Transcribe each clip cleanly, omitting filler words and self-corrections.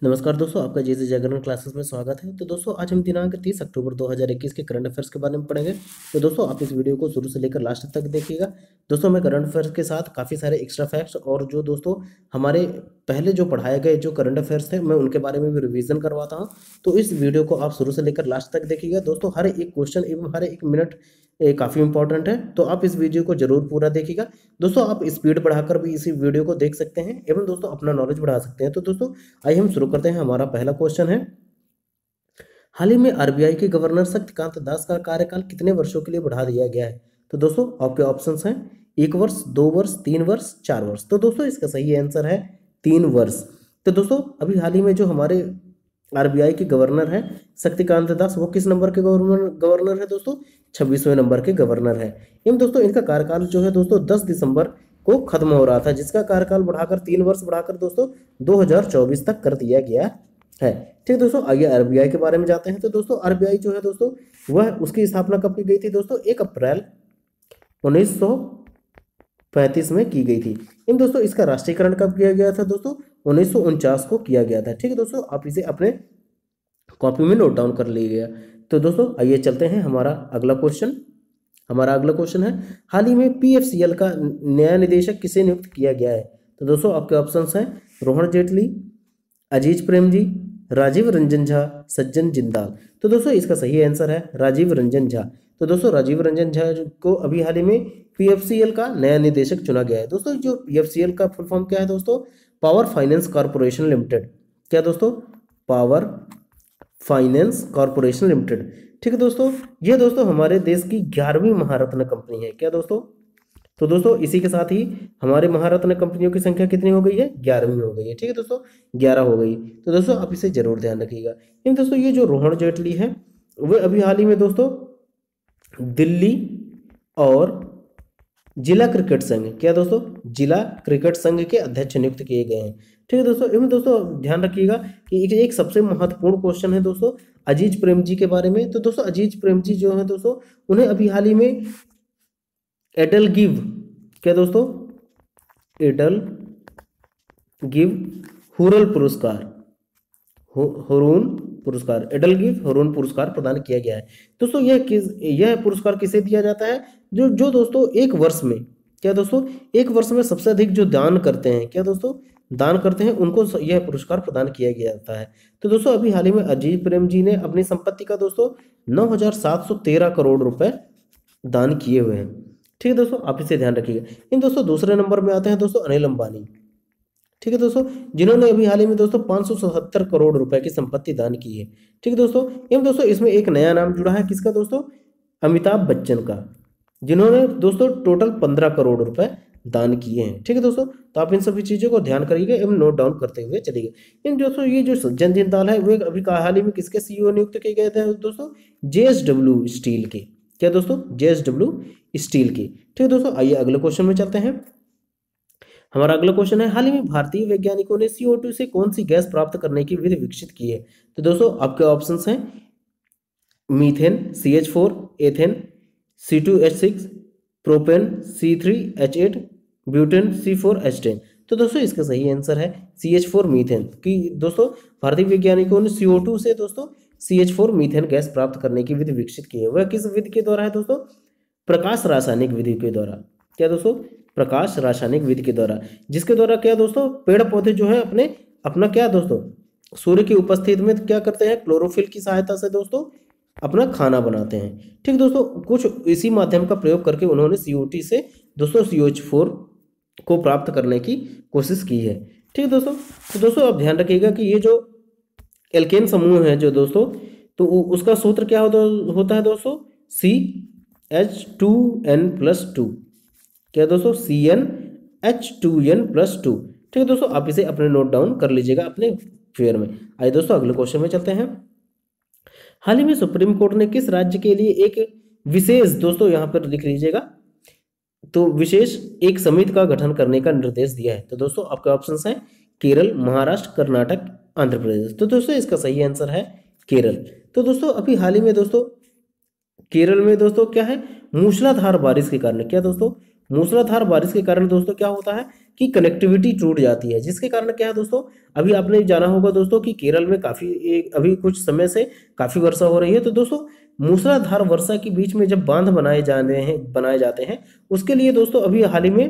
नमस्कार दोस्तों, आपका जैसे जागरण क्लासेस में स्वागत है। तो दोस्तों आज हम दिनांक 30 अक्टूबर 2021 के करंट अफेयर्स के बारे में पढ़ेंगे। तो दोस्तों आप इस वीडियो को शुरू से लेकर लास्ट तक देखिएगा। दोस्तों मैं करंट अफेयर्स के साथ काफ़ी सारे एक्स्ट्रा फैक्ट्स और जो दोस्तों हमारे पहले जो पढ़ाए गए जो करंट अफेयर्स थे मैं उनके बारे में भी रिवीजन करवाता हूँ। तो इस वीडियो को आप शुरू से लेकर लास्ट तक देखिएगा। दोस्तों हर एक क्वेश्चन एवं हर एक मिनट काफ़ी इंपॉर्टेंट है, तो आप इस वीडियो को जरूर पूरा देखिएगा। दोस्तों आप स्पीड बढ़ाकर भी इसी वीडियो को देख सकते हैं एवं दोस्तों अपना नॉलेज बढ़ा सकते हैं। तो दोस्तों आइए हम शुरू करते हैं। हमारा पहला क्वेश्चन है, हाल ही में आरबीआई के गवर्नर शक्तिकांत दास का कार्यकाल कितने वर्षों के लिए बढ़ा दिया गया है? तो दोस्तों आपके ऑप्शंस हैं 1 वर्ष, 2 वर्ष, 3 वर्ष, 4 वर्ष। तो दोस्तों इसका सही आंसर है 3 वर्ष। तो दोस्तों अभी हाल ही में जो हमारे आरबीआई के गवर्नर हैं शक्तिकांत दास, वो किस नंबर के गवर्नर है दोस्तों? 26वें नंबर के गवर्नर है। एवं दोस्तों इनका कार्यकाल जो है दोस्तों 10 दिसंबर को खत्म हो रहा था, जिसका कार्यकाल बढ़ाकर 3 वर्ष बढ़ाकर दोस्तों 2024 तक कर दिया गया है। ठीक दोस्तों, आइए आरबीआई के बारे में जाते हैं। तो दोस्तों आरबीआई जो है दोस्तों वह उसकी स्थापना कब की गई थी दोस्तों? 1 अप्रैल 1935 में की गई थी। इन दोस्तों इसका राष्ट्रीयकरण कब किया गया था दोस्तों? 1949 को किया गया था। ठीक है दोस्तों, आप इसे अपने कॉपी में नोट डाउन कर लीजिएगा। तो दोस्तों आइए चलते हैं हमारा अगला क्वेश्चन है, हाल ही में पीएफसीएल का नया निदेशक किसे नियुक्त किया गया है? तो दोस्तों आपके ऑप्शंस हैं रोहन जेटली, अजीज प्रेम जी, राजीव रंजन झा, सज्जन जिंदाल। तो दोस्तों इसका सही आंसर है राजीव रंजन झा। तो दोस्तों राजीव रंजन झा को अभी हाल ही में पीएफसीएल का नया निदेशक चुना गया है। दोस्तों जो पीएफसीएल का फुल फॉर्म क्या है दोस्तों? Power finance corporation limited. क्या दोस्तों? Power finance corporation limited. ठीक है दोस्तों, ये दोस्तों हमारे देश की 11वीं महारत्न कंपनी है। क्या दोस्तों? तो दोस्तों इसी के साथ ही हमारे महारत्न कंपनियों की संख्या कितनी हो गई है? 11वीं हो गई है। ठीक है दोस्तों, 11 हो गई। तो दोस्तों आप इसे जरूर ध्यान रखिएगा। इन दोस्तों ये जो रोहन जेटली है वह अभी हाल ही में दोस्तों दिल्ली और जिला क्रिकेट संघ, क्या दोस्तों? जिला क्रिकेट संघ के अध्यक्ष नियुक्त किए गए हैं। ठीक है दोस्तों, इनमें दोस्तों ध्यान रखिएगा कि एक सबसे महत्वपूर्ण क्वेश्चन है दोस्तों अजीज प्रेम जी के बारे में। तो दोस्तों अजीज प्रेम जी जो है दोस्तों उन्हें अभी हाल ही में एडल गिव, क्या दोस्तों? एडल गिव हुरल पुरस्कार, हुरून पुरस्कार, एडल गिव हुरून पुरस्कार प्रदान किया गया है। दोस्तों यह पुरस्कार किसे दिया जाता है? जो दोस्तों एक वर्ष में, क्या दोस्तों? एक वर्ष में सबसे अधिक जो दान करते हैं, क्या दोस्तों? दान करते हैं, उनको यह पुरस्कार प्रदान किया गया जाता है। तो दोस्तों अभी हाल ही में अजीज प्रेम जी ने अपनी संपत्ति का दोस्तों 9,713 करोड़ रुपए दान किए हुए हैं। ठीक है दोस्तों, आप इसे ध्यान रखिएगा। इन दोस्तों दूसरे नंबर में आते हैं दोस्तों अनिल अंबानी। ठीक है दोस्तों, जिन्होंने अभी हाल ही में दोस्तों 577 करोड़ रुपए की संपत्ति दान की है। ठीक है दोस्तों, एवं दोस्तों इसमें एक नया नाम जुड़ा है, किसका दोस्तों? अमिताभ बच्चन का, जिन्होंने दोस्तों टोटल 15 करोड़ रुपए दान किए हैं। ठीक है दोस्तों, तो आप इन सभी चीजों को ध्यान करिएगा एवं नोट डाउन करते हुए चलिएगा। इन दोस्तों ये जो सज्जन जिंदाल है वो अभी हाल ही में किसके सीईओ नियुक्त किए गए थे दोस्तों? जेएसडब्ल्यू स्टील के। क्या दोस्तों? जेएसडब्ल्यू स्टील की। ठीक है दोस्तों, आइए अगले क्वेश्चन में चलते हैं। हमारा अगला क्वेश्चन है, हाल ही में भारतीय वैज्ञानिकों ने CO2 से कौन सी गैस प्राप्त करने की विधि विकसित की है? तो दोस्तों आपके ऑप्शंस हैं methane CH4, ethane C2H6, propane C3H8, butane C4H10। तो दोस्तों इसका सही आंसर है CH4 मीथेन। कि दोस्तों भारतीय वैज्ञानिकों ने CO2 से दोस्तों CH4 मीथेन गैस प्राप्त करने की विधि विकसित की है। वह किस विधि के द्वारा है दोस्तों? प्रकाश रासायनिक विधि के द्वारा। क्या दोस्तों? प्रकाश रासायनिक विधि के द्वारा, जिसके द्वारा क्या दोस्तों पेड़ पौधे जो है अपना क्या दोस्तों सूर्य की उपस्थिति में क्या करते हैं? क्लोरोफिल की सहायता से दोस्तों अपना खाना बनाते हैं। ठीक दोस्तों, कुछ इसी माध्यम का प्रयोग करके उन्होंने CO2 से दोस्तों CH4 को प्राप्त करने की कोशिश की है। ठीक दोस्तों, तो दोस्तों आप ध्यान रखिएगा कि ये जो एल्केन समूह है जो दोस्तों, तो उसका सूत्र क्या होता है दोस्तों? CH2N+2। क्या दोस्तों? CnH2n+2। ठीक है दोस्तों, आप इसे अपने नोट डाउन कर लीजिएगा अपने फेयर में। आइए दोस्तों अगले क्वेश्चन में चलते हैं। हाल ही में सुप्रीम कोर्ट ने किस राज्य के लिए एक विशेष, दोस्तों यहां पर लिख लीजिएगा, तो विशेष एक समिति का गठन करने का निर्देश दिया है? तो दोस्तों आपके ऑप्शंस हैं केरल, महाराष्ट्र, कर्नाटक, आंध्र प्रदेश। तो दोस्तों इसका सही आंसर है केरल। तो दोस्तों अभी हाल ही में दोस्तों केरल में दोस्तों क्या है? मूसलाधार बारिश के कारण, क्या दोस्तों? मूसलाधार बारिश के कारण दोस्तों क्या होता है? कि कनेक्टिविटी टूट जाती है, जिसके कारण क्या है दोस्तों, अभी आपने जाना होगा दोस्तों कि केरल में काफ़ी अभी कुछ समय से काफ़ी वर्षा हो रही है। तो दोस्तों मूसलाधार वर्षा के बीच में जब बांध बनाए जाते हैं, उसके लिए दोस्तों अभी हाल ही में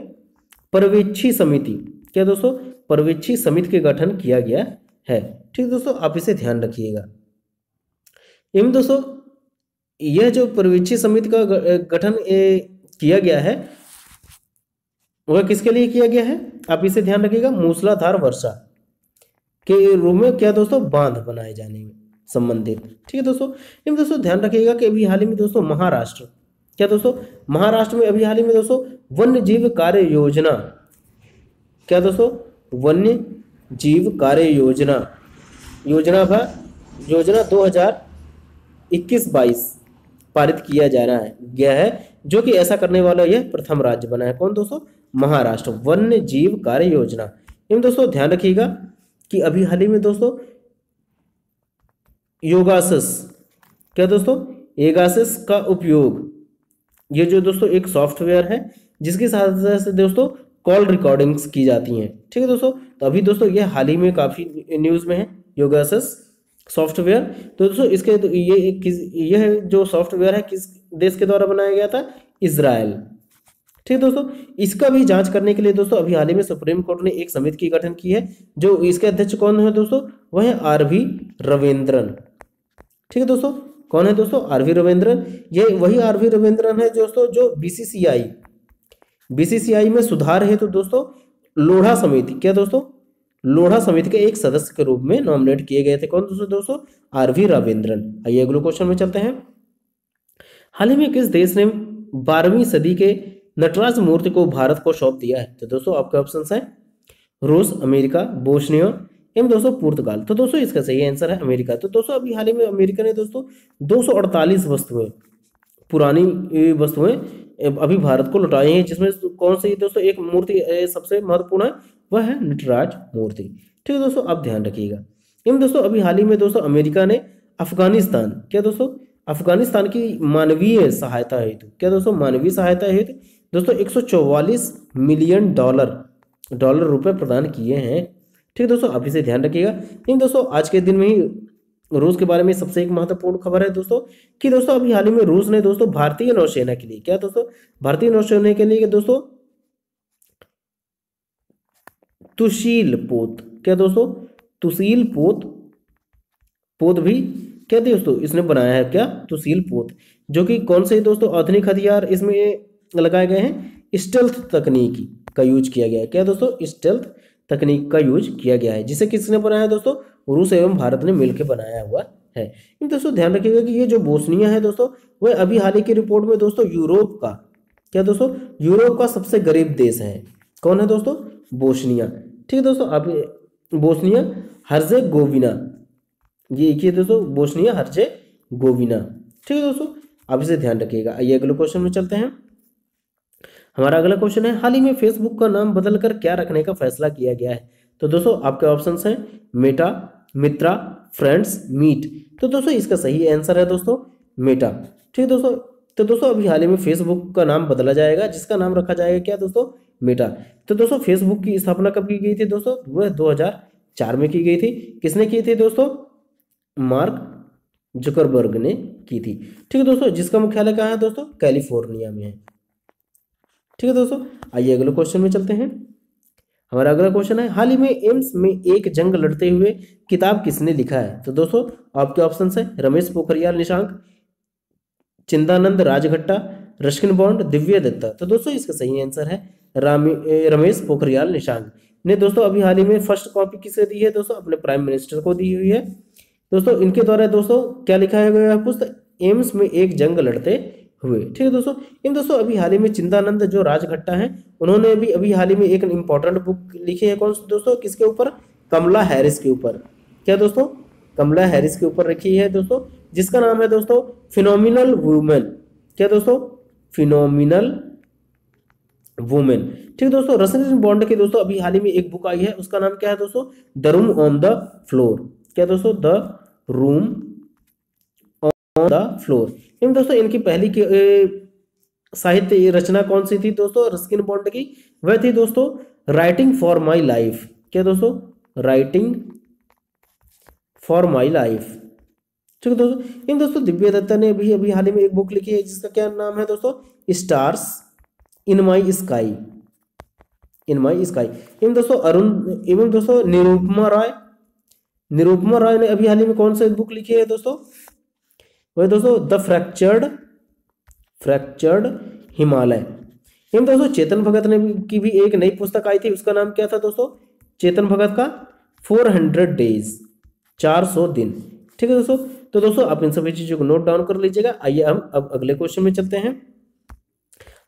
पर्यवेक्षी समिति, क्या दोस्तों, पर्यवेक्षी समिति के गठन किया गया है। ठीक दोस्तों, आप इसे ध्यान रखिएगा। एवं दोस्तों यह जो पर्यवेक्षी समिति का गठन किया गया है, वह किसके लिए किया गया है, आप इसे ध्यान रखिएगा, मूसलाधार वर्षा के रूप में क्या दोस्तों, बांध बनाए जाने में संबंधित। ठीक है दोस्तों, एवं दोस्तों ध्यान रखिएगा कि अभी हाल ही में दोस्तों महाराष्ट्र, क्या दोस्तों, महाराष्ट्र में अभी हाल ही में दोस्तों वन्य जीव कार्य योजना, क्या दोस्तों, वन्य जीव कार्य योजना 2021-22 पारित किया जा रहा है गया है, जो कि ऐसा करने वाला यह प्रथम राज्य बना है। कौन दोस्तों, महाराष्ट्र, वन्य जीव कार्य योजना। एवं दोस्तों ध्यान रखिएगा कि अभी हाल ही में दोस्तों योगासस, क्या दोस्तों, एगासिस का उपयोग, ये जो दोस्तों एक सॉफ्टवेयर है जिसकी सहायता से दोस्तों कॉल रिकॉर्डिंग्स की जाती हैं। ठीक है दोस्तों, तो अभी दोस्तों ये हाल ही में काफ़ी न्यूज़ में है योगासस सॉफ्टवेयर। तो दोस्तों यह जो सॉफ्टवेयर है किस देश के द्वारा बनाया गया था, इजराइल। ठीक है दोस्तों, इसका भी जांच करने के लिए दोस्तों अभी हाल ही में सुप्रीम कोर्ट ने एक समिति की गठन की है, जो इसके अध्यक्ष कौन है दोस्तों, वह है आर.वी. रविंद्रन। ठीक है दोस्तों, कौन है दोस्तों, आर.वी. रविंद्रन। ये वही आर.वी. रविंद्रन है दोस्तों जो बीसीसीआई में सुधार है तो दोस्तों लोढ़ा समिति, क्या दोस्तों, लोढ़ा समिति के एक सदस्य के रूप में नॉमिनेट किए गए थे। कौन दोस्तों, आर.वी. रविंद्रन। आइए अगले क्वेश्चन में चलते हैं। हाल ही में किस देश ने 12वीं सदी के नटराज मूर्ति को भारत को सौंप दिया है? तो दोस्तों आपके ऑप्शंस हैं रूस, अमेरिका, बोस्निया एवं दोस्तों पुर्तगाल। तो दोस्तों इसका सही आंसर है अमेरिका। तो दोस्तों अभी हाल ही में अमेरिका ने दोस्तों 248 वस्तुएं, पुरानी वस्तुएं अभी भारत को लौटाई हैं, जिसमें कौन सी दोस्तों एक मूर्ति सबसे महत्वपूर्ण है, वह है नटराज मूर्ति। ठीक है दोस्तों, आप ध्यान रखिएगा। एवं दोस्तों अभी हाल ही में दोस्तों अमेरिका ने अफगानिस्तान, क्या दोस्तों, अफगानिस्तान की मानवीय सहायता हेतु, क्या दोस्तों, मानवीय सहायता हेतु दोस्तों 144 मिलियन डॉलर रुपए प्रदान किए हैं। ठीक है दोस्तों, आप इसे ध्यान रखिएगा। इन दोस्तों आज के दिन में ही रूस के बारे में सबसे एक महत्वपूर्ण खबर है दोस्तों कि दोस्तों अभी हाल ही में रूस ने दोस्तों भारतीय नौसेना के लिए, क्या दोस्तों, भारतीय नौसेना के लिए दोस्तों तुशील पोत, क्या दोस्तों, तुशील पोत भी क्या दोस्तों इसने बनाया है, क्या, तुशील पोत, जो कि कौन से दोस्तों आधुनिक हथियार इसमें लगाए गए हैं, स्टेल्थ तकनीक का यूज किया गया है। क्या दोस्तों, स्टेल्थ तकनीक का यूज किया गया है, जिसे किसने बनाया दोस्तों, रूस एवं भारत ने मिलकर बनाया हुआ है। इन दोस्तों ध्यान रखिएगा कि ये जो बोस्निया है दोस्तों, वह अभी हाल ही की रिपोर्ट में दोस्तों यूरोप का, क्या दोस्तों, यूरोप का सबसे गरीब देश है। कौन है दोस्तों, बोस्निया। ठीक है दोस्तों, आप बोस्निया हर्जेगोविना, ये एक ही दोस्तों बोस्निया हर्जेगोविना। ठीक है दोस्तों, आप इसे ध्यान रखिएगा। आइए अगले क्वेश्चन में चलते हैं। हमारा अगला क्वेश्चन है, हाल ही में फेसबुक का नाम बदलकर क्या रखने का फैसला किया गया है? तो दोस्तों आपके ऑप्शंस हैं मेटा, मित्रा, फ्रेंड्स, मीट। तो दोस्तों इसका सही आंसर है दोस्तों मेटा। ठीक है दोस्तों, तो दोस्तों अभी हाल ही में फेसबुक का नाम बदला जाएगा, जिसका नाम रखा जाएगा क्या दोस्तों, मेटा। तो दोस्तों फेसबुक की स्थापना कब की गई थी दोस्तों, वह 2004 में की गई थी। किसने की थी दोस्तों, मार्क जुकरबर्ग ने की थी। ठीक है दोस्तों, जिसका मुख्यालय कहाँ है दोस्तों, कैलिफोर्निया में है। ठीक है दोस्तों, आइए अगले क्वेश्चन में चलते हैं। हमारा अगला क्वेश्चन है, हाल ही में एम्स में एक जंग लड़ते हुए किताब किसने लिखा है? तो दोस्तों आपके ऑप्शन है रमेश पोखरियाल निशंक, चिंतानंद राजघट्टा, रस्किन बॉन्ड, दिव्या दत्ता। तो दोस्तों इसका सही आंसर है रमेश पोखरियाल निशंक ने दोस्तों अभी हाल ही में फर्स्ट कॉपी किसे दी है दोस्तों, अपने प्राइम मिनिस्टर को दी हुई है। दोस्तों इनके द्वारा दोस्तों क्या लिखा है गया पुस्तक, एम्स में एक जंग लड़ते हुए। ठीक है दोस्तों, इन दोस्तों अभी हाल ही में चिंतानंद जो राजघट्टा हैं, उन्होंने भी अभी हाल ही में एक इंपॉर्टेंट बुक लिखी है। कौन सी दोस्तों, किसके ऊपर, कमला हैरिस के ऊपर। क्या दोस्तों, कमला हैरिस के ऊपर रखी है दोस्तों, जिसका नाम है दोस्तों फिनोमिनल वुमेन। क्या दोस्तों, फिनोमिनल वुमेन। ठीक है दोस्तों, रस्किन बॉन्ड की दोस्तों अभी हाल ही में एक बुक आई है, उसका नाम क्या है दोस्तों, the room on the floor. क्या दोस्तों, the room on the floor. इन दोस्तों इनकी पहली साहित्य रचना कौन सी थी दोस्तों, रस्किन बॉन्ड की, वह थी दोस्तों राइटिंग फॉर माई लाइफ। क्या दोस्तों? Writing for my life. ठीक है दोस्तों। इन दोस्तों दिव्या दत्ता ने अभी अभी हाल ही में एक बुक लिखी है जिसका क्या नाम है दोस्तों? Stars in my sky. In my sky. इन दोस्तों अरुण एवं दोस्तों निरुपमा राय, निरुपमा राय ने अभी हाल ही में कौन सा बुक लिखी है दोस्तों? वह दोस्तों द फ्रैक्चर्ड हिमालय। इन दोस्तों चेतन भगत ने की भी एक नई पुस्तक आई थी, उसका नाम क्या था दोस्तों? चेतन भगत का 400 डेज, 400 दिन। ठीक है दोस्तों। तो दोस्तों आप इन सभी चीजों को नोट डाउन कर लीजिएगा। आइए हम अब अगले क्वेश्चन में चलते हैं।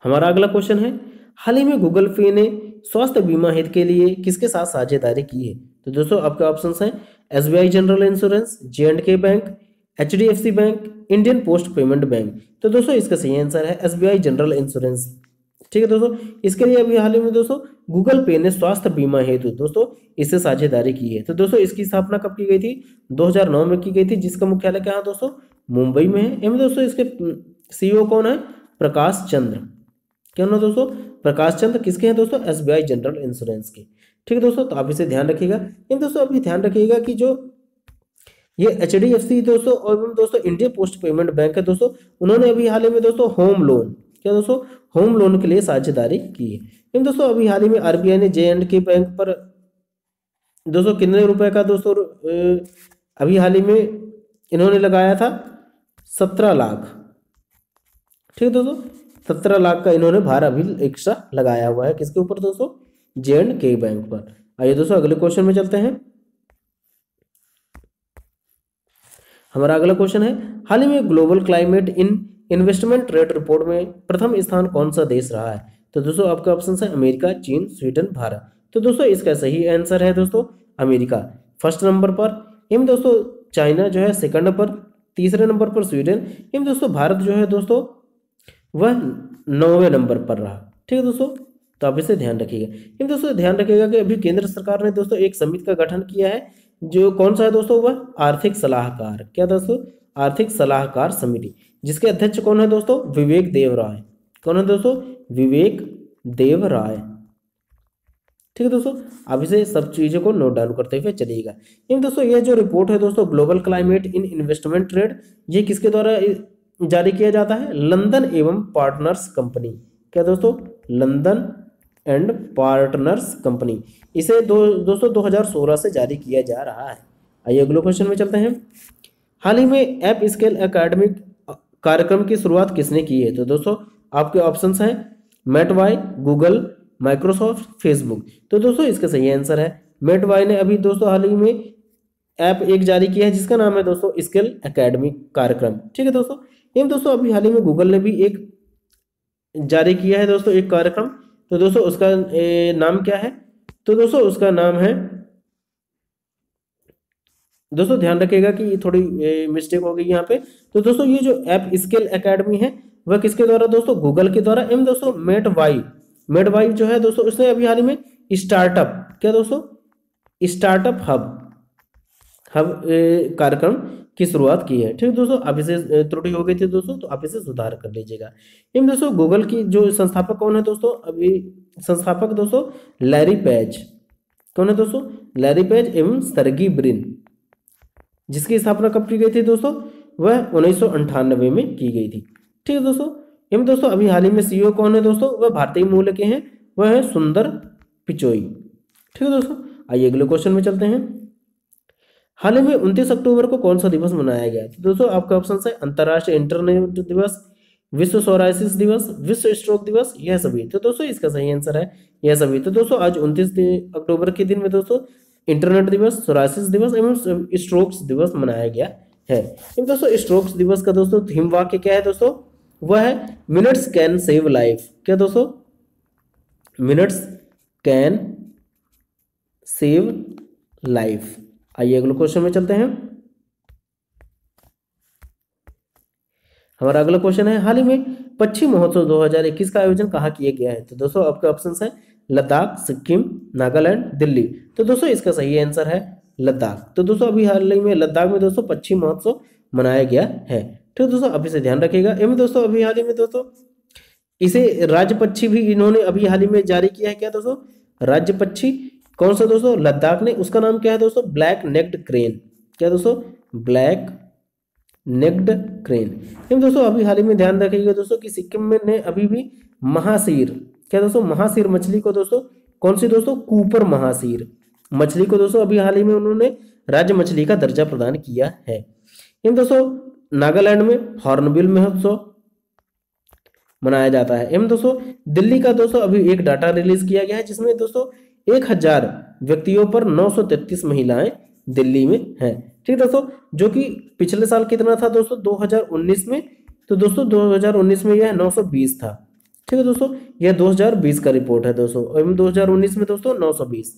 हमारा अगला क्वेश्चन है, हाल ही में गूगल पे ने स्वास्थ्य बीमा हित के लिए किसके साथ साझेदारी की है? तो दोस्तों आपके ऑप्शंस हैं SBI general insurance, जे&के bank, HDFC bank, Indian post payment bank. तो दोस्तों इसका सही आंसर है एसबीआई जनरल इंश्योरेंस। ठीक है दोस्तों। इसके लिए अभी हाल ही में दोस्तों गूगल पे ने स्वास्थ्य बीमा हेतु दोस्तों इससे साझेदारी की है। तो दोस्तों इसकी स्थापना कब की गई थी? 2009 में की गई थी, जिसका मुख्यालय क्या है दोस्तों? मुंबई में है। एवं दोस्तों इसके सीईओ कौन है? प्रकाश चंद्र। क्या ना दोस्तों? प्रकाश चंद्र किसके हैं दोस्तों? एसबीआई जनरल इंश्योरेंस के। ठीक है दोस्तों। तो आप इसे ध्यान रखिएगा। इन दोस्तों अभी ध्यान रखिएगा कि जो ये एचडीएफसी दोस्तों और दोस्तों इंडियन पोस्ट पेमेंट बैंक है दोस्तों, उन्होंने अभी हाल ही में दोस्तों होम लोन, क्या दोस्तों? होम लोन के लिए साझेदारी की है। इन दोस्तों अभी हाल ही में आरबीआई ने जे&के बैंक पर दोस्तों कितने रुपए का दोस्तों अभी हाल ही में इन्होंने लगाया था? 17 लाख। ठीक है दोस्तों। 17 लाख का इन्होंने भार अभी एक्स्ट्रा लगाया हुआ है किसके ऊपर दोस्तों? जे&के बैंक पर। आइए दोस्तों अगले क्वेश्चन में चलते हैं। हमारा अगला क्वेश्चन है, हाल ही में global climate investment trade report में प्रथम स्थान कौन सा देश रहा है? तो दोस्तों आपके ऑप्शन है अमेरिका, चीन, स्वीडन, भारत। तो दोस्तों इसका सही आंसर है दोस्तों अमेरिका फर्स्ट नंबर पर। एवं दोस्तों चाइना जो है सेकंड पर, तीसरे नंबर पर स्वीडन। एवं दोस्तों भारत जो है दोस्तों वह 9वें नंबर पर रहा। ठीक है दोस्तों। तो आप इसे ध्यान रखिएगा। एवं दोस्तों ध्यान रखिएगा कि अभी केंद्र सरकार ने दोस्तों एक समिति का गठन किया है, जो कौन सा है दोस्तों? वह आर्थिक सलाहकार। क्या दोस्तों? आर्थिक सलाहकार समिति, जिसके अध्यक्ष कौन है दोस्तों? विवेक देव राय। कौन है दोस्तों? विवेक देव राय। ठीक है दोस्तों। आप इसे सब चीजों को नोट डाउन करते हुए चलिएगा। इन दोस्तों ये जो रिपोर्ट है दोस्तों global climate in investment trade, ये किसके द्वारा जारी किया जाता है? लंदन एवं पार्टनर्स कंपनी। क्या दोस्तों? London and partners company. इसे दोस्तों 2016 से जारी किया जा रहा है। आइए अगले क्वेश्चन में चलते हैं। हाल ही में ऐप स्केल एकेडमिक कार्यक्रम की शुरुआत किसने की है? तो दोस्तों आपके ऑप्शंस हैं मेटवाई, गूगल, माइक्रोसॉफ्ट, फेसबुक। तो दोस्तों इसका सही आंसर है मेटवाई ने अभी दोस्तों हाल ही में ऐप एक जारी किया है जिसका नाम है दोस्तों स्किल एकेडमी कार्यक्रम। ठीक है दोस्तों। एवं दोस्तों अभी हाल ही में गूगल ने भी एक जारी किया है दोस्तों एक कार्यक्रम। तो दोस्तों उसका नाम क्या है? तो दोस्तों उसका नाम है, दोस्तों ध्यान रखिएगा कि थोड़ी मिस्टेक हो गई यहाँ पे। तो दोस्तों ये जो ऐप स्किल एकेडमी है वह किसके द्वारा दोस्तों? गूगल के द्वारा। एवं दोस्तों मेटवाई जो है दोस्तों उसने अभी हाल ही में स्टार्टअप, क्या दोस्तों? स्टार्टअप हब कार्यक्रम की शुरुआत की है। ठीक है दोस्तों। आप इसे त्रुटि हो गई थी दोस्तों, तो आप इसे सुधार कर लीजिएगा। इन दोस्तों गूगल की जो संस्थापक कौन है दोस्तों? अभी संस्थापक दोस्तों लैरी पेज। कौन है दोस्तों? लैरी पेज एवं सर्गी ब्रिन, जिसकी स्थापना कब की गई थी दोस्तों? वह 1998 में की गई थी। ठीक है दोस्तों। एवं दोस्तों अभी हाल ही में सीईओ कौन है दोस्तों? वह भारतीय मूल के हैं, वह है सुंदर पिचोई। ठीक है दोस्तों। आइए अगले क्वेश्चन में चलते हैं। हाल ही में 29 अक्टूबर को कौन सा दिवस मनाया गया? तो दोस्तों आपका ऑप्शन है अंतर्राष्ट्रीय इंटरनेट दिवस, विश्व सोरायसिस दिवस, विश्व स्ट्रोक दिवस, यह सभी। तो दोस्तों इसका सही आंसर है यह सभी। तो दोस्तों आज 29 अक्टूबर के दिन में दोस्तों इंटरनेट दिवस, सोरायसिस दिवस एवं स्ट्रोक्स दिवस मनाया गया है। दोस्तों स्ट्रोक्स दिवस का दोस्तों थीम वाक्य क्या है दोस्तों? वह है मिनट्स कैन सेव लाइफ। क्या दोस्तों? Minutes can save life. आइए अगले क्वेश्चन में चलते हैं। हमारा अगला क्वेश्चन है, हाल ही में पक्षी महोत्सव 2021 का आयोजन कहाँ किया गया है? तो दोस्तों आपके ऑप्शंस हैं लद्दाख, सिक्किम, नागालैंड, दिल्ली। तो दोस्तों इसका सही आंसर है लद्दाख। तो दोस्तों अभी हाल ही में लद्दाख में दोस्तों पक्षी महोत्सव मनाया गया है। ठीक है दोस्तों। अब इसे ध्यान रखिएगा। एवं दोस्तों अभी हाल ही में दोस्तों इसे राज्य पक्षी भी इन्होंने अभी हाल ही में जारी किया है। क्या दोस्तों? राज्य पक्षी कौन सा दोस्तों, लद्दाख ने, उसका नाम क्या है दोस्तों, ब्लैक नेक्ड क्रेन। क्या दोस्तों, ब्लैक नेक्ड क्रेन। लेकिन दोस्तों अभी हाल ही में ध्यान रखिएगा दोस्तों कि सिक्किम में ने अभी भी महासीर, क्या दोस्तों, महासीर मछली को दोस्तों, कौन सी दोस्तों, कूपर महासीर मछली को दोस्तों अभी हाल ही में उन्होंने राज्य मछली का दर्जा प्रदान किया है। इन दोस्तों नागालैंड में हॉर्नबिल महोत्सव मनाया जाता है। एवं दोस्तों दिल्ली का दोस्तों अभी एक डाटा रिलीज किया गया है जिसमें दोस्तों 1000 व्यक्तियों पर 933 महिलाएं दिल्ली में हैं। ठीक है दोस्तों, जो कि पिछले साल कितना था दोस्तों, 2019 में, तो दोस्तों 2019 में यह 920 था। ठीक है दोस्तों, यह 2020 का रिपोर्ट है दोस्तों, और 2019 में दोस्तों 920।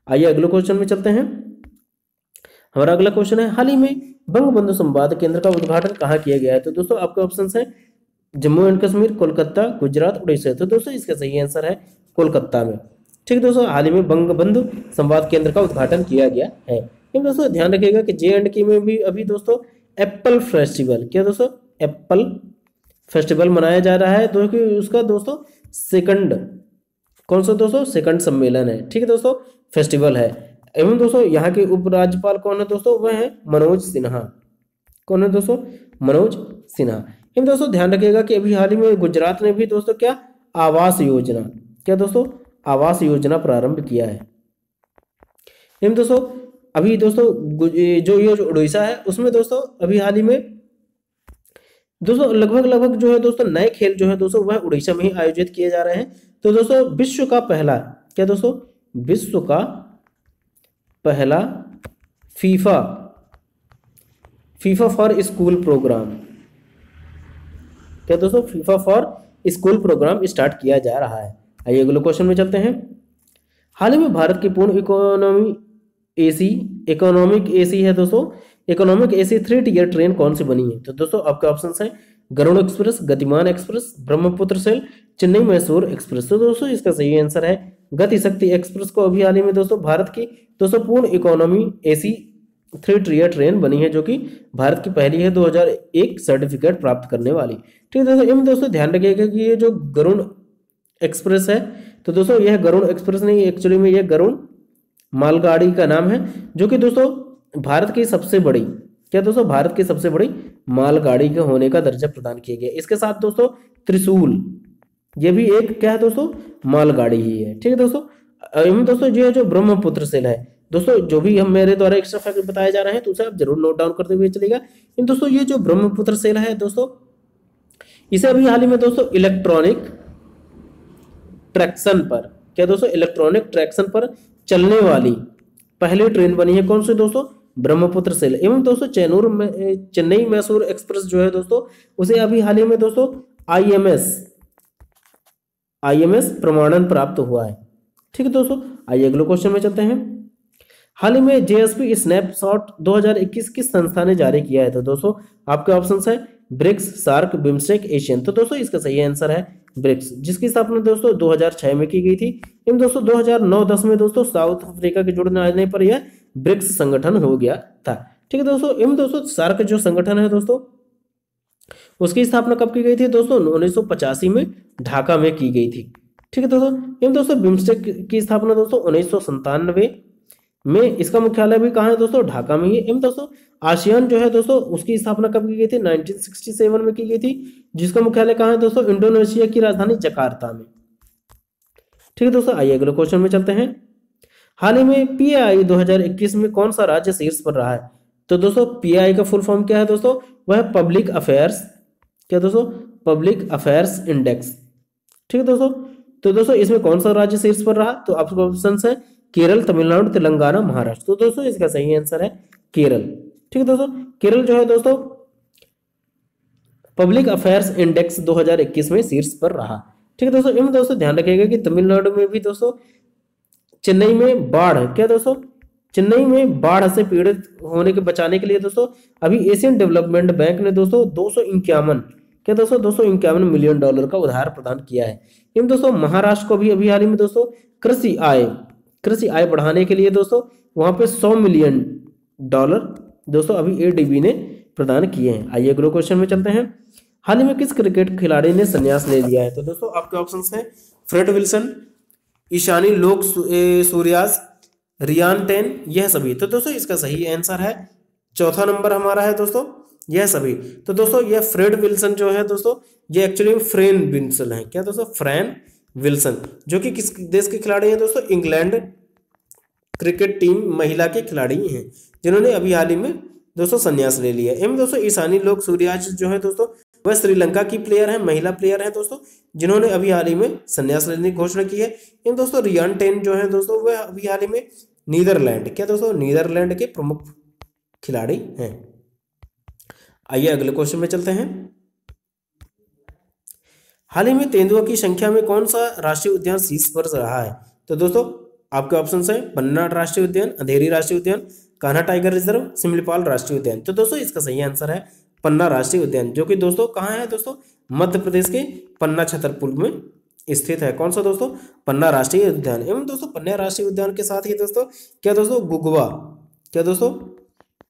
आइए अगले क्वेश्चन में चलते हैं। हमारा अगला क्वेश्चन है, हाल ही में बंगबंधु संवाद केंद्र का उद्घाटन कहाँ किया गया है? तो दोस्तों आपके ऑप्शन है जम्मू एंड कश्मीर, कोलकाता, गुजरात, उड़ीसा। तो दोस्तों इसका सही आंसर है कोलकाता में। ठीक है दोस्तों, हाल ही में बंगबंधु संवाद केंद्र का उद्घाटन किया गया है। दोस्तों ध्यान रखिएगा कि J&K में भी अभी दोस्तों एप्पल फेस्टिवल, क्या दोस्तों, एप्पल फेस्टिवल मनाया जा रहा है, जो कि उसका दोस्तों सेकंड, कौन सा दोस्तों, सेकंड सम्मेलन है। ठीक है दोस्तों, फेस्टिवल है। एवं दोस्तों यहाँ के उपराज्यपाल कौन है दोस्तों, वह है मनोज सिन्हा। कौन है दोस्तों, मनोज सिन्हा। एवं दोस्तों ध्यान रखिएगा कि अभी हाल ही में गुजरात ने भी दोस्तों क्या, आवास योजना, क्या दोस्तों, आवास योजना प्रारंभ किया है। एवं दोस्तों अभी दोस्तों जो ये उड़ीसा है उसमें दोस्तों अभी हाल ही में दोस्तों लगभग जो है दोस्तों नए खेल जो है दोस्तों वह उड़ीसा में ही आयोजित किए जा रहे हैं। तो दोस्तों विश्व का पहला, क्या दोस्तों, विश्व का पहला फीफा फॉर स्कूल प्रोग्राम, क्या दोस्तों, FIFA for school programme start किया जा रहा है। आइए अगले क्वेश्चन में चलते हैं। हाल ही में भारत की पूर्ण इकोनॉमिक एसी है दोस्तों, इकोनॉमिक एसी 3 टियर ट्रेन कौन सी बनी है? तो दोस्तों आपके ऑप्शन है गरुड़ एक्सप्रेस, गतिमान एक्सप्रेस, ब्रह्मपुत्र सेल, चेन्नई मैसूर एक्सप्रेस। तो दोस्तों इसका सही आंसर है गति शक्ति एक्सप्रेस को अभी हाल ही में दोस्तों भारत की दोस्तों पूर्ण इकोनॉमी एसी 3 टियर ट्रेन बनी है, जो कि भारत की पहली है 2001 सर्टिफिकेट प्राप्त करने वाली। ठीक है दोस्तों, इनमें दोस्तों ध्यान रखिएगा कि ये जो गरुड़ एक्सप्रेस है, तो दोस्तों यह गरुड़ एक्सप्रेस नहीं, एक्चुअली में यह गरुड़ मालगाड़ी का नाम है, जो कि दोस्तों भारत की सबसे बड़ी, क्या दोस्तों, भारत की सबसे बड़ी मालगाड़ी के होने का दर्जा प्रदान किया गया। इसके साथ दोस्तों त्रिशूल, ये भी एक क्या है दोस्तों, मालगाड़ी ही है। ठीक है दोस्तों, दोस्तों ये जो ब्रह्मपुत्र सेल है दोस्तों, जो भी हम मेरे द्वारा एक्स्ट्रा फैक्ट बताए जा रहे हैं तो उसे आप जरूर नोट डाउन करते हुए चलेगा। दोस्तों ये जो ब्रह्मपुत्र सेल है दोस्तों, इसे अभी हाल ही में दोस्तों इलेक्ट्रॉनिक ट्रैक्शन पर, क्या दोस्तों, इलेक्ट्रॉनिक ट्रैक्शन पर चलने वाली पहली ट्रेन बनी है। कौन सी दोस्तों, ब्रह्मपुत्र सेल। एवं दोस्तों चेन्नई मैसूर एक्सप्रेस जो है दोस्तों, उसे अभी हाल ही में दोस्तों आईएमएस प्रमाणन प्राप्त हुआ है। ठीक है दोस्तों, आइए अगले क्वेश्चन में चलते हैं। हाल ही में जेएसपी स्नैपशॉट 2021 किस संस्था ने जारी किया है? तो दोस्तों आपके ऑप्शन है ब्रिक्स, सार्क, बिम्स्टेक, एशियन। तो दोस्तों इसका सही आंसर है ब्रिक्स, जिसकी स्थापना दोस्तों 2006 में की गई थी। इन दोस्तों 2009-10 में दोस्तों साउथ अफ्रीका के जुड़ने आने पर यह ब्रिक्स संगठन हो गया था। ठीक है दोस्तों, इन दोस्तों सार्क जो संगठन है दोस्तों, उसकी स्थापना कब की गई थी दोस्तों, 1985 में ढाका में की गई थी। ठीक है दोस्तों, इन दोस्तों बिम्स्टेक की स्थापना दोस्तों 1997 में, इसका मुख्यालय भी कहाँ है दोस्तों, ढाका में ही। एवं दोस्तों आसियान जो है दोस्तों, उसकी स्थापना कब की गई थी, 1967 में की गई थी, जिसका मुख्यालय कहाँ है दोस्तों, इंडोनेशिया की राजधानी जकार्ता में। ठीक है दोस्तों, आइए अगले क्वेश्चन में चलते हैं। हाल ही में पीआई 2021 में कौन सा राज्य शीर्ष पर रहा है? तो दोस्तों पीआई का फुल फॉर्म क्या है दोस्तों, वह पब्लिक अफेयर्स, क्या दोस्तों, पब्लिक अफेयर्स इंडेक्स। ठीक है दोस्तों, तो दोस्तों इसमें कौन सा राज्य शीर्ष पर रहा? तो आपके ऑप्शन है केरल, तमिलनाडु, तेलंगाना, महाराष्ट्र। तो दोस्तों इसका सही आंसर है केरल। ठीक है दोस्तों, केरल जो है दोस्तों पब्लिक अफेयर्स इंडेक्स 2021 में शीर्ष पर रहा। ठीक है दोस्तों, इनमें दोस्तों ध्यान रखिएगा कि तमिलनाडु में भी दोस्तों चेन्नई में बाढ़, क्या दोस्तों, चेन्नई में बाढ़ से पीड़ित होने के बचाने के लिए दोस्तों अभी एशियन डेवलपमेंट बैंक ने दोस्तों 251 मिलियन डॉलर का उधार प्रदान किया है। इन दोस्तों महाराष्ट्र को भी अभी हाल ही में दोस्तों कृषि आय बढ़ाने के लिए दोस्तों वहां पे 100 मिलियन डॉलर दोस्तों अभी एडीबी ने प्रदान किए हैं। आइए अगले क्वेश्चन में चलते हैं। हाल ही में किस क्रिकेट खिलाड़ी ने संन्यास ले लिया है? तो दोस्तों आपके ऑप्शन है फ्रेड विल्सन, ईशानी लोक सूर्यास्त, रियान 10, यह सभी। तो दोस्तों इसका सही आंसर है चौथा नंबर हमारा है दोस्तों, यह सभी। तो दोस्तों यह फ्रेड विल्सन जो है दोस्तों, ये एक्चुअली में फ्रेन विल्सन है। क्या दोस्तों? फ्रैन विल्सन, जो कि किस देश के खिलाड़ी हैं दोस्तों? इंग्लैंड क्रिकेट टीम महिला के खिलाड़ी हैं, जिन्होंने अभी हाल ही में दोस्तों संन्यास ले लिया। एवं दोस्तों ईशानी लोक सूर्याज जो है दोस्तों, वह श्रीलंका की प्लेयर है, महिला प्लेयर है दोस्तों, जिन्होंने अभी हाल ही में संन्यास लेने की घोषणा की है। एवं दोस्तों रियान 10 जो है दोस्तों, वह अभी हाल ही में नीदरलैंड, क्या दोस्तों? नीदरलैंड के प्रमुख खिलाड़ी हैं। आइए अगले क्वेश्चन में चलते हैं। हाल ही में तेंदुआ की संख्या में कौन सा राष्ट्रीय उद्यान शीर्ष पर रहा है? तो दोस्तों आपके ऑप्शन है पन्ना राष्ट्रीय उद्यान, अंधेरी राष्ट्रीय उद्यान, कान्हा टाइगर रिजर्व, सिमलीपाल राष्ट्रीय उद्यान। तो दोस्तों इसका सही आंसर है पन्ना राष्ट्रीय उद्यान, जो कि दोस्तों कहाँ है दोस्तों? मध्य प्रदेश के पन्ना छतरपुर में स्थित है। कौन सा दोस्तों? पन्ना राष्ट्रीय उद्यान। एवं दोस्तों पन्ना राष्ट्रीय उद्यान के साथ ही दोस्तों क्या दोस्तों? गुगवा, क्या दोस्तों?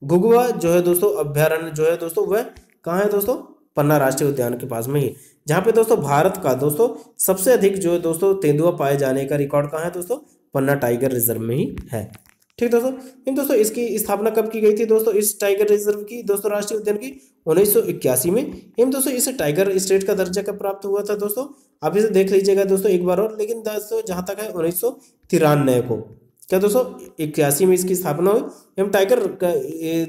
घुघुआ जो है दोस्तों अभ्यारण्य जो है दोस्तों, वह कहाँ है दोस्तों? पन्ना राष्ट्रीय उद्यान के पास में ही, जहाँ पे दोस्तों भारत का दोस्तों सबसे अधिक जो है दोस्तों तेंदुआ पाए जाने का रिकॉर्ड कहाँ है दोस्तों? पन्ना टाइगर रिजर्व में ही है। ठीक दोस्तों। इन दोस्तों इसकी स्थापना कब की गई थी दोस्तों, इस टाइगर रिजर्व की दोस्तों, राष्ट्रीय उद्यान की? 1981 में। इन दोस्तों इसे टाइगर स्टेट का दर्जा कब प्राप्त हुआ था दोस्तों? आप इसे देख लीजिएगा दोस्तों एक बार और। लेकिन दोस्तों जहाँ तक है 1993 को, क्या दोस्तों? 81 में इसकी स्थापना हुई एवं टाइगर का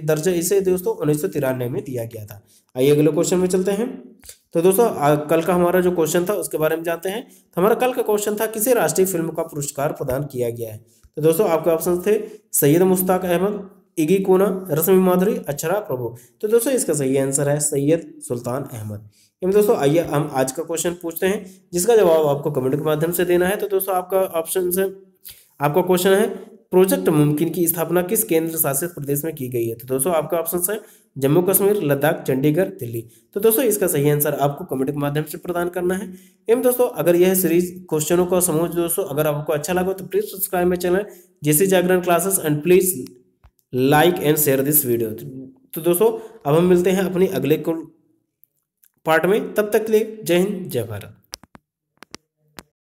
दर्जा इसे दोस्तों 1993 में दिया गया था। आइए अगले क्वेश्चन में चलते हैं। तो दोस्तों कल का हमारा जो क्वेश्चन था उसके बारे में जानते हैं। तो हमारा कल का क्वेश्चन था किसे राष्ट्रीय फिल्म का पुरस्कार प्रदान किया गया है? तो दोस्तों आपके ऑप्शन थे सैयद मुश्ताक अहमद, इगी कोना, रश्मि माधुरी, अक्षरा प्रभु। तो दोस्तों इसका सही आंसर है सैयद सुल्तान अहमद। एवं दोस्तों आइए हम आज का क्वेश्चन पूछते हैं, जिसका जवाब आपको कमेंट के माध्यम से देना है। तो दोस्तों आपका ऑप्शन है, आपका क्वेश्चन है प्रोजेक्ट मुमकिन की स्थापना किस केंद्र शासित प्रदेश में की गई है? तो दोस्तों आपका ऑप्शन है जम्मू कश्मीर, लद्दाख, चंडीगढ़, दिल्ली। तो दोस्तों इसका सही आंसर आपको कमेंट के माध्यम से प्रदान करना है। एवं दोस्तों अगर यह सीरीज क्वेश्चनों का समूह दोस्तों अगर आपको अच्छा लगा तो please subscribe my channel JC Jagran classes and please like and share this video. तो दोस्तों अब हम मिलते हैं अपनी अगले पार्ट में, तब तक के लिए जय हिंद जय भारत।